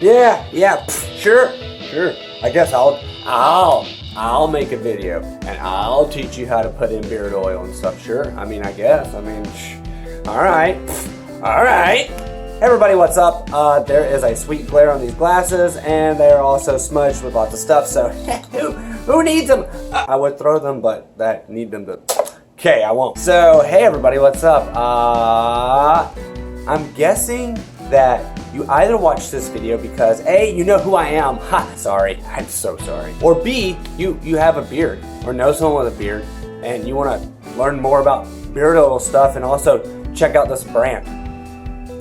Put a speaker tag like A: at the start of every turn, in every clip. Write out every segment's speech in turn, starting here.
A: Yeah, sure. I guess I'll make a video and I'll teach you how to put in beard oil and stuff. Sure. I mean, I guess. I mean, all right. Hey everybody, what's up? There is a sweet glare on these glasses, and they're also smudged with lots of stuff. So who needs them? I would throw them, but that need them to. Okay, I won't. So hey everybody, what's up? I'm guessing that you either watched this video because A, you know who I am. Ha, sorry, I'm so sorry. Or B, you have a beard or know someone with a beard and you want to learn more about beard oil stuff and also check out this brand.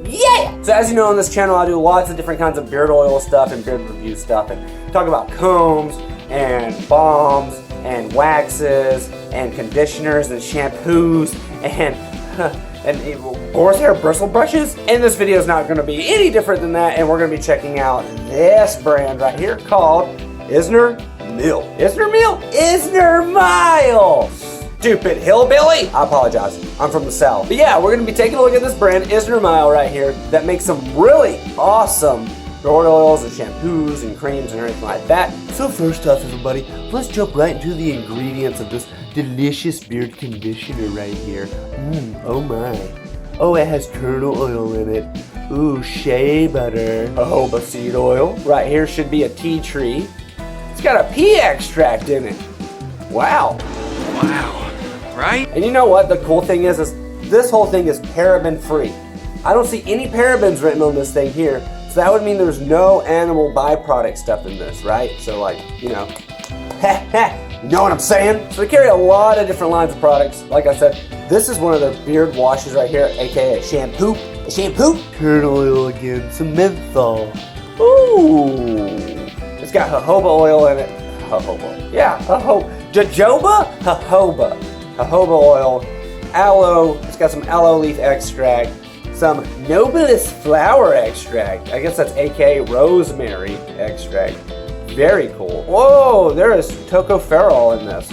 A: Yeah! So as you know on this channel, I do lots of different kinds of beard oil stuff and beard review stuff and talk about combs and balms and waxes and conditioners and shampoos and horsehair bristle brushes. And this video is not going to be any different than that, and we're going to be checking out this brand right here called Isner Mill. Isner Mill? Isner Mile! Stupid hillbilly! I apologize. I'm from the South. But yeah, we're going to be taking a look at this brand, Isner Mile, right here, that makes some really awesome beard oils and shampoos and creams and everything like that. So first off, everybody, let's jump right into the ingredients of this delicious beard conditioner right here. Oh my. Oh, it has kernel oil in it. Ooh, shea butter. Jojoba seed oil. Right here should be a tea tree. It's got a pea extract in it. Wow.
B: Right?
A: And you know what the cool thing is this whole thing is paraben free. I don't see any parabens written on this thing here. So that would mean there's no animal byproduct stuff in this, right? So like, you know, you know what I'm saying? So they carry a lot of different lines of products. Like I said, this is one of their beard washes right here, aka shampoo. A shampoo? Kernel oil again, some menthol. Ooh. It's got jojoba oil in it. Jojoba. Yeah, jojoba? Jojoba. Jojoba oil. Aloe. It's got some aloe leaf extract. Some Nobilis flower extract. I guess that's aka rosemary extract. Very cool. Whoa, there is tocopherol in this,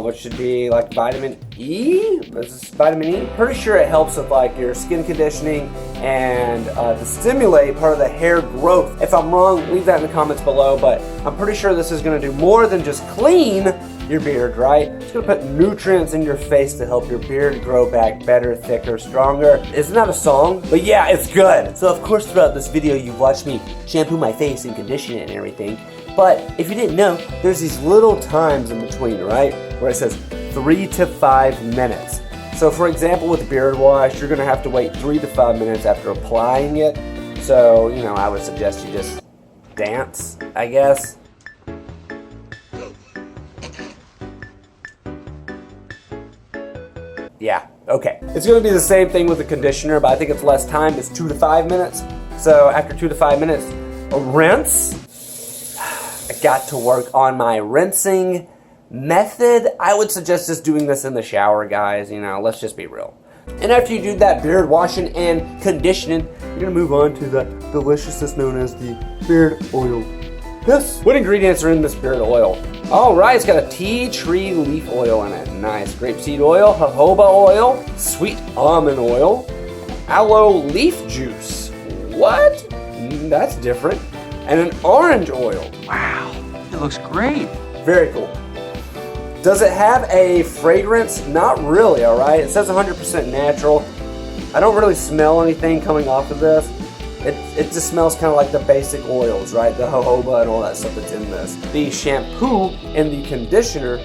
A: which should be like vitamin E. Is this vitamin E? Pretty sure it helps with like your skin conditioning and to stimulate part of the hair growth. If I'm wrong, leave that in the comments below, but I'm pretty sure this is gonna do more than just clean your beard, right? It's gonna put nutrients in your face to help your beard grow back better, thicker, stronger. Isn't that a song? But yeah, it's good. So of course throughout this video you've watched me shampoo my face and condition it and everything. But if you didn't know, there's these little times in between, right? Where it says 3 to 5 minutes. So for example, with beard wash, you're gonna have to wait 3 to 5 minutes after applying it. So, you know, I would suggest you just dance, I guess. Yeah, okay. It's gonna be the same thing with the conditioner, but I think it's less time. It's 2 to 5 minutes. So after 2 to 5 minutes, a rinse. I got to work on my rinsing method. I would suggest just doing this in the shower, guys. You know, let's just be real. And after you do that beard washing and conditioning, you're gonna move on to the deliciousness known as the beard oil. Yes. What ingredients are in this beard oil? All right, it's got a tea tree leaf oil in it. Nice. Grapeseed oil, jojoba oil, sweet almond oil, aloe leaf juice. What? That's different. And an orange oil.
B: Wow, it looks great.
A: Very cool. Does it have a fragrance? Not really, all right? It says 100% natural. I don't really smell anything coming off of this. It just smells kind of like the basic oils, right? The jojoba and all that stuff that's in this. The shampoo and the conditioner,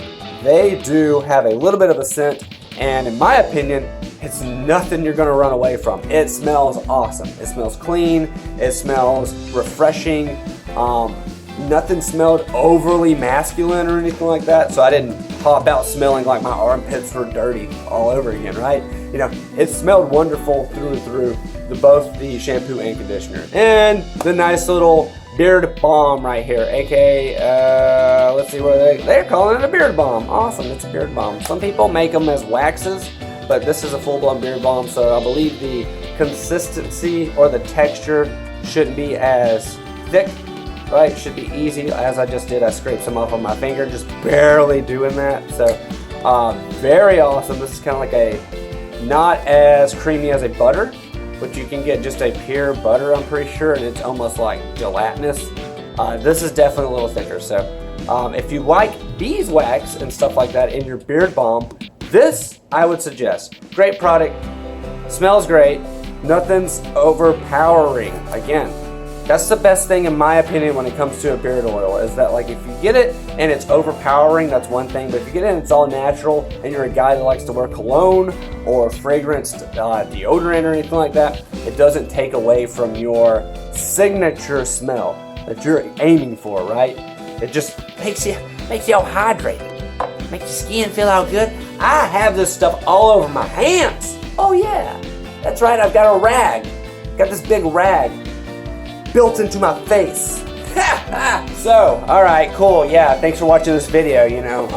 A: they do have a little bit of a scent, and in my opinion, it's nothing you're gonna run away from. It smells awesome. It smells clean, it smells refreshing. Nothing smelled overly masculine or anything like that, so I didn't pop out smelling like my armpits were dirty all over again, right? You know, it smelled wonderful through and through, both the shampoo and conditioner. And the nice little beard balm right here, aka, let's see what they're calling it, a beard balm. Awesome, it's a beard balm. Some people make them as waxes, but this is a full-blown beard balm, so I believe the consistency or the texture shouldn't be as thick, right? Should be easy, as I just did. I scraped some off on my finger, just barely doing that. So very awesome. This is kind of like a, not as creamy as a butter, but you can get just a pure butter, I'm pretty sure, and it's almost like gelatinous. This is definitely a little thicker, so if you like beeswax and stuff like that in your beard balm, this I would suggest. Great product, smells great, nothing's overpowering. Again, that's the best thing in my opinion when it comes to a beard oil, is that like if you get it and it's overpowering, that's one thing, but if you get it and it's all natural and you're a guy that likes to wear cologne or fragrance deodorant or anything like that, it doesn't take away from your signature smell that you're aiming for, right? It just makes you all hydrated, makes your skin feel all good. I have this stuff all over my hands. Oh yeah, that's right, I've got a rag, got this big rag built into my face. So, all right, cool, yeah, thanks for watching this video, you know,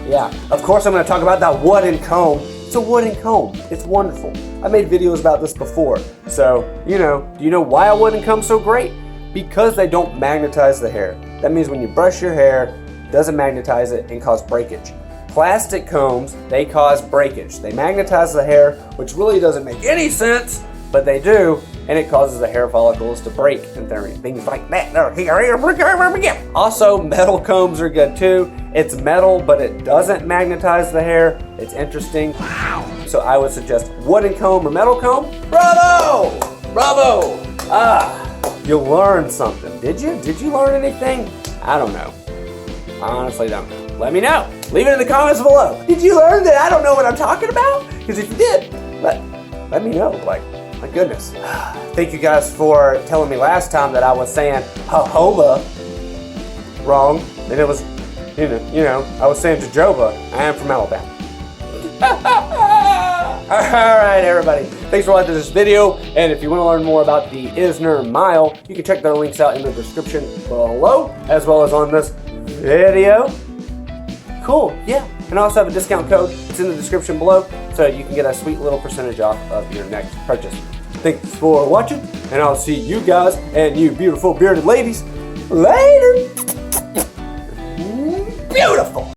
A: yeah. Of course I'm gonna talk about that wooden comb. It's a wooden comb, it's wonderful. I made videos about this before. So, do you know why a wooden comb's so great? Because they don't magnetize the hair. That means when you brush your hair, it doesn't magnetize it and cause breakage. Plastic combs, they cause breakage. They magnetize the hair, which really doesn't make any sense, but they do, and it causes the hair follicles to break and things like that. Also, metal combs are good too. It's metal, but it doesn't magnetize the hair. It's interesting. Wow. So I would suggest wooden comb or metal comb. Bravo! Bravo! You learned something. Did you? Did you learn anything? I don't know. I honestly don't know. Let me know. Leave it in the comments below. Did you learn that I don't know what I'm talking about? Because if you did, let me know. Like, my goodness. Thank you guys for telling me last time that I was saying jojoba wrong. And it was, I was saying jojoba. I am from Alabama. Alright everybody, thanks for watching this video, and if you want to learn more about the Isner Mile, you can check their links out in the description below, as well as on this video. Cool, yeah, and I also have a discount code, it's in the description below, so you can get a sweet little percentage off of your next purchase. Thanks for watching, and I'll see you guys and you beautiful bearded ladies later. Beautiful!